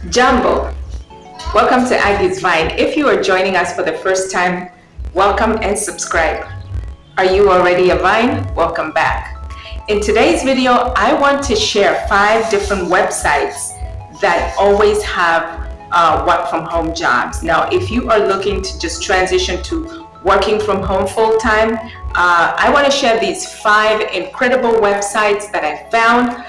Jumbo, welcome to Aggie's Vine. If you are joining us for the first time, welcome and subscribe. Are you already a Vine? Welcome back. In today's video, I want to share 5 different websites that always have work from home jobs. Now, if you are looking to just transition to working from home full time, I want to share these 5 incredible websites that I found.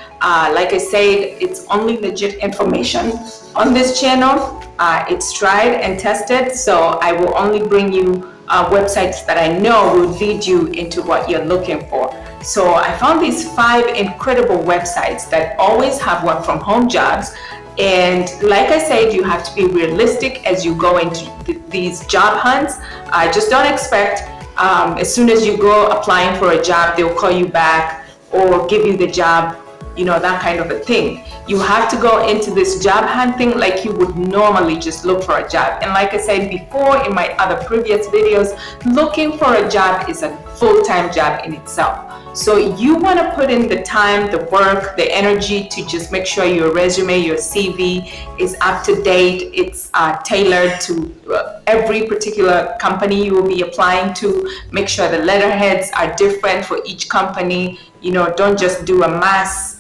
Like I said, it's only legit information on this channel. It's tried and tested, so I will only bring you websites that I know will lead you into what you're looking for. So I found these 5 incredible websites that always have work from home jobs. And like I said, you have to be realistic as you go into these job hunts. Just don't expect as soon as you go applying for a job, they'll call you back or give you the job, that kind of a thing. You have to go into this job hunting like you would normally just look for a job. And like I said before in my other previous videos, looking for a job is a full-time job in itself. So you want to put in the time, the work, the energy to just make sure your resume, your CV is up to date. It's tailored to every particular company you will be applying to. Make sure the letterheads are different for each company. Don't just do a mass,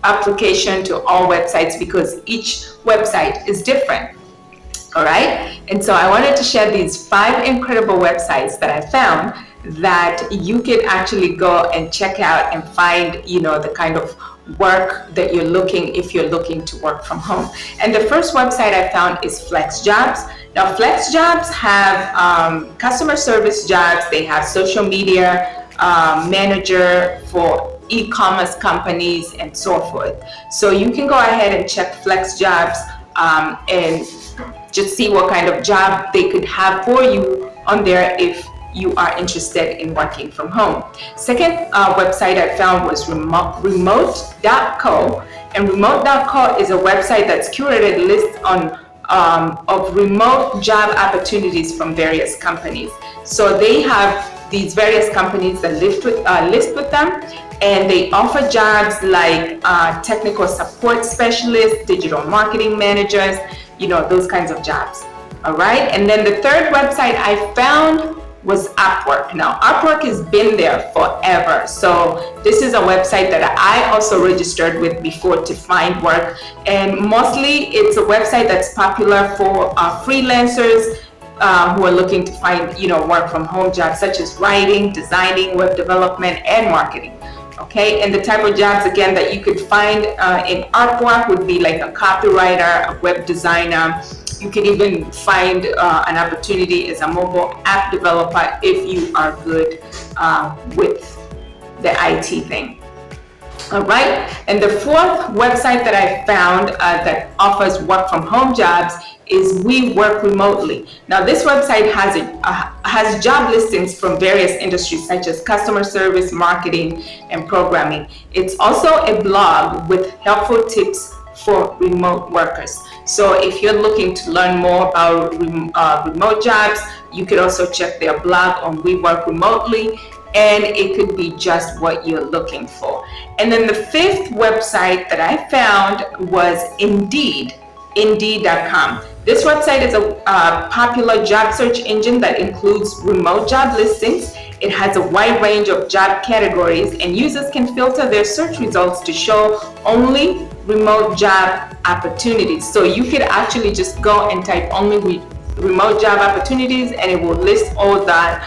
application to all websites, because each website is different. All right. And so I wanted to share these 5 incredible websites that I found that you can actually go and check out and find, the kind of work that you're looking, if you're looking to work from home. And the first website I found is Flex Jobs. Now, Flex Jobs have customer service jobs. They have social media manager for e-commerce companies and so forth. So you can go ahead and check Flex Jobs and just see what kind of job they could have for you on there if you are interested in working from home. Second website I found was remote.co, and remote.co is a website that's curated lists of remote job opportunities from various companies. So they have these various companies that list with them, and they offer jobs like technical support specialists, digital marketing managers, those kinds of jobs. All right. And then the third website I found was Upwork. Now, Upwork has been there forever. So this is a website that I also registered with before to find work. And mostly it's a website that's popular for freelancers who are looking to find, work from home jobs such as writing, designing, web development, and marketing. Okay, and the type of jobs, again, that you could find in Upwork would be like a copywriter, a web designer. You could even find an opportunity as a mobile app developer if you are good with the IT thing. All right, and the fourth website that I found that offers work from home jobs is We Work Remotely. Now, this website has job listings from various industries such as customer service, marketing, and programming. It's also a blog with helpful tips for remote workers. So if you're looking to learn more about remote jobs, you could also check their blog on We Work Remotely, and it could be just what you're looking for. And then the 5th website that I found was Indeed.com. This website is a popular job search engine that includes remote job listings. It has a wide range of job categories, and users can filter their search results to show only remote job opportunities. So you could actually just go and type only remote job opportunities, and it will list all the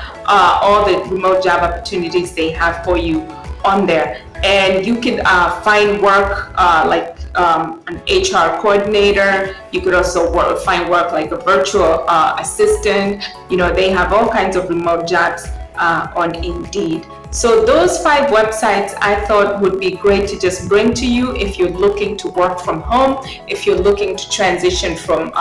remote job opportunities they have for you on there. And you can find work like an HR coordinator. You could also find work like a virtual assistant. They have all kinds of remote jobs on Indeed. So those 5 websites I thought would be great to just bring to you if you're looking to work from home, if you're looking to transition from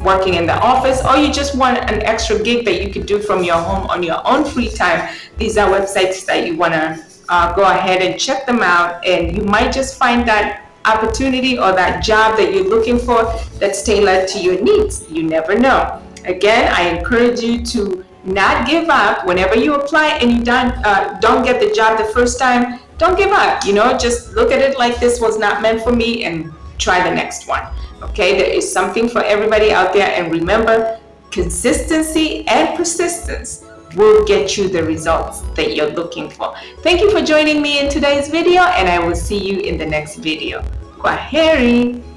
working in the office, or you just want an extra gig that you could do from your home on your own free time. These are websites that you want to go ahead and check them out, and you might just find that opportunity or that job that you're looking for that's tailored to your needs. You never know. Again, I encourage you to not give up whenever you apply and you don't get the job the first time. Don't give up. Just look at it like this was not meant for me and try the next one. Okay, there is something for everybody out there, and remember, consistency and persistence will get you the results that you're looking for. Thank you for joining me in today's video, and I will see you in the next video. Kwaheri.